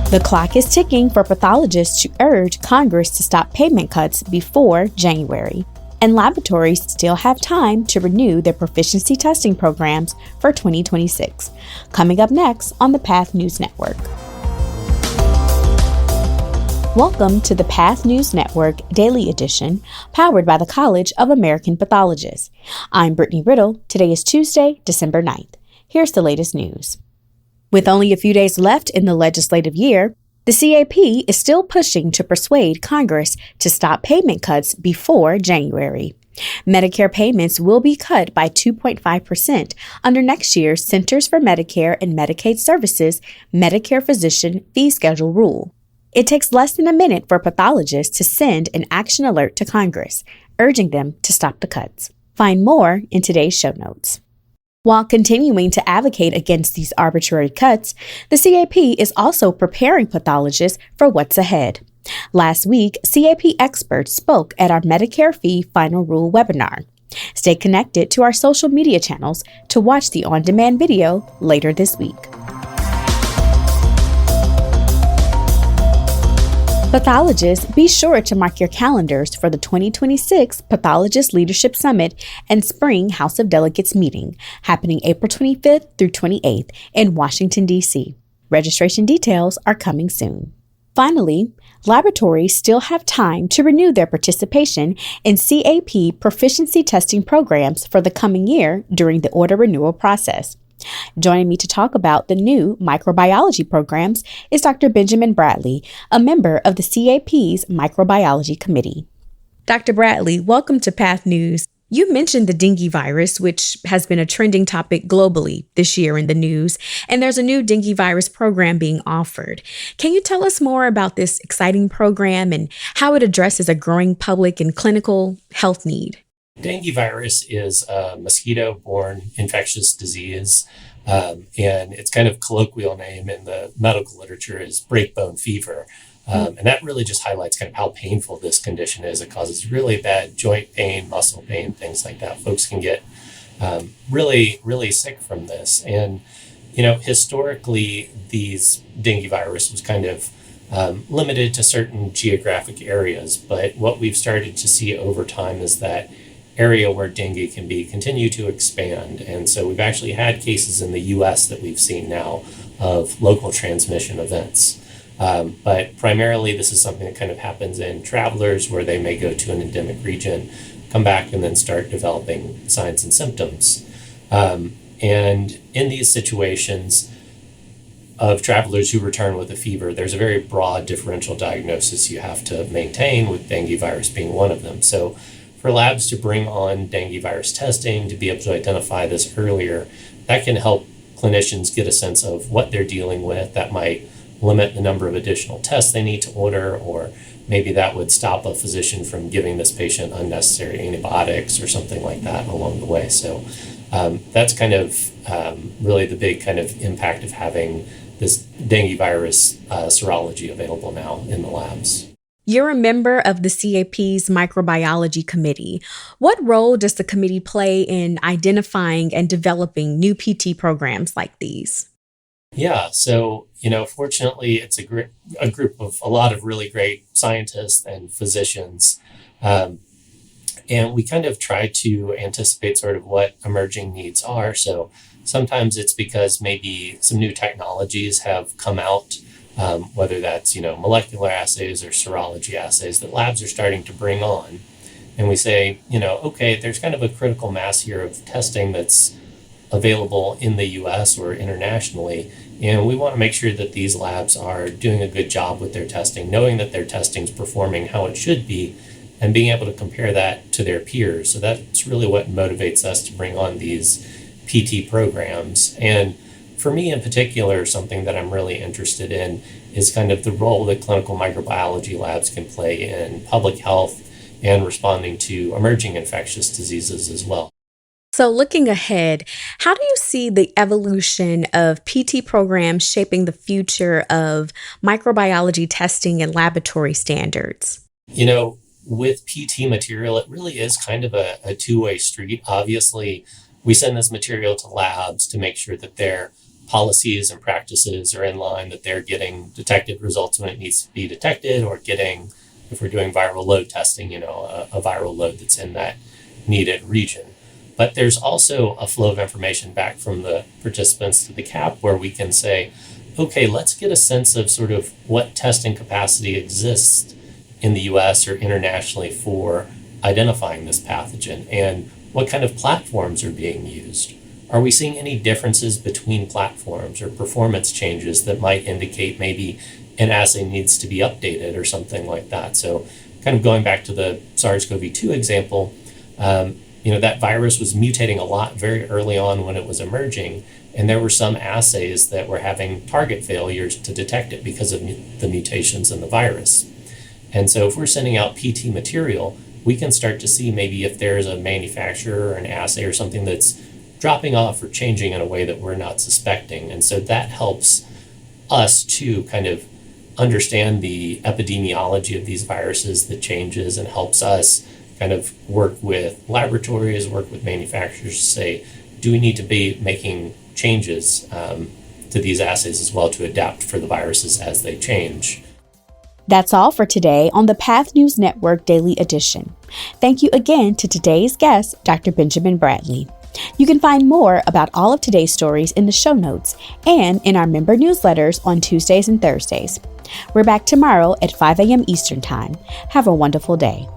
The clock is ticking for pathologists to urge Congress to stop payment cuts before January, and laboratories still have time to renew their proficiency testing programs for 2026. Coming up next on the Path News Network. Welcome to the Path News Network Daily Edition, powered by the College of American Pathologists. I'm Brittany Riddle. Today is Tuesday, December 9th. Here's the latest news. With only a few days left in the legislative year, the CAP is still pushing to persuade Congress to stop payment cuts before January. Medicare payments will be cut by 2.5% under next year's Centers for Medicare and Medicaid Services Medicare Physician Fee Schedule rule. It takes less than a minute for pathologists to send an action alert to Congress, urging them to stop the cuts. Find more in today's show notes. While continuing to advocate against these arbitrary cuts, the CAP is also preparing pathologists for what's ahead. Last week, CAP experts spoke at our Medicare Fee Final Rule webinar. Stay connected to our social media channels to watch the on-demand video later this week. Pathologists, be sure to mark your calendars for the 2026 Pathologist Leadership Summit and Spring House of Delegates meeting, happening April 25th through 28th in Washington, D.C. Registration details are coming soon. Finally, laboratories still have time to renew their participation in CAP proficiency testing programs for the coming year during the order renewal process. Joining me to talk about the new microbiology programs is Dr. Benjamin Bradley, a member of the CAP's Microbiology Committee. Dr. Bradley, welcome to Path News. You mentioned the dengue virus, which has been a trending topic globally this year in the news, and there's a new dengue virus program being offered. Can you tell us more about this exciting program and how it addresses a growing public and clinical health need? Dengue virus is a mosquito-borne infectious disease, and its kind of colloquial name in the medical literature is breakbone fever. And that really just highlights kind of how painful this condition is. It causes really bad joint pain, muscle pain, things like that. Folks can get really, really sick from this. And, historically, these dengue virus was kind of limited to certain geographic areas. But what we've started to see over time is that area where dengue can be continue to expand. And so we've actually had cases in the US that we've seen now of local transmission events. But primarily this is something that kind of happens in travelers where they may go to an endemic region, come back and then start developing signs and symptoms. And in these situations of travelers who return with a fever, there's a very broad differential diagnosis you have to maintain, with dengue virus being one of them. So for labs to bring on dengue virus testing, to be able to identify this earlier, that can help clinicians get a sense of what they're dealing with. That might limit the number of additional tests they need to order, or maybe that would stop a physician from giving this patient unnecessary antibiotics or something like that along the way. So that's kind of really the big kind of impact of having this dengue virus serology available now in the labs. You're a member of the CAP's Microbiology Committee. What role does the committee play in identifying and developing new PT programs like these? Yeah, so, fortunately, it's a group of a lot of really great scientists and physicians. And we kind of try to anticipate sort of what emerging needs are. So sometimes it's because maybe some new technologies have come out, whether that's, molecular assays or serology assays that labs are starting to bring on. And we say, okay, there's kind of a critical mass here of testing that's available in the US or internationally. And we want to make sure that these labs are doing a good job with their testing, knowing that their testing is performing how it should be, and being able to compare that to their peers. So that's really what motivates us to bring on these PT programs. And for me in particular, something that I'm really interested in is kind of the role that clinical microbiology labs can play in public health and responding to emerging infectious diseases as well. So looking ahead, how do you see the evolution of PT programs shaping the future of microbiology testing and laboratory standards? With PT material, it really is kind of a two-way street. Obviously, we send this material to labs to make sure that they're policies and practices are in line, that they're getting detected results when it needs to be detected, or getting, if we're doing viral load testing, a viral load that's in that needed region. But there's also a flow of information back from the participants to the CAP where we can say, okay, let's get a sense of sort of what testing capacity exists in the US or internationally for identifying this pathogen, and what kind of platforms are being used. Are we seeing any differences between platforms or performance changes that might indicate maybe an assay needs to be updated or something like that? So kind of going back to the SARS-CoV-2 example, that virus was mutating a lot very early on when it was emerging, and there were some assays that were having target failures to detect it because of the mutations in the virus. And so if we're sending out PT material, we can start to see maybe if there's a manufacturer or an assay or something that's dropping off or changing in a way that we're not suspecting. And so that helps us to kind of understand the epidemiology of these viruses, the changes, and helps us kind of work with laboratories, work with manufacturers to say, do we need to be making changes to these assays as well to adapt for the viruses as they change? That's all for today on the Path News Network Daily Edition. Thank you again to today's guest, Dr. Benjamin Bradley. You can find more about all of today's stories in the show notes and in our member newsletters on Tuesdays and Thursdays. We're back tomorrow at 5 a.m. Eastern Time. Have a wonderful day.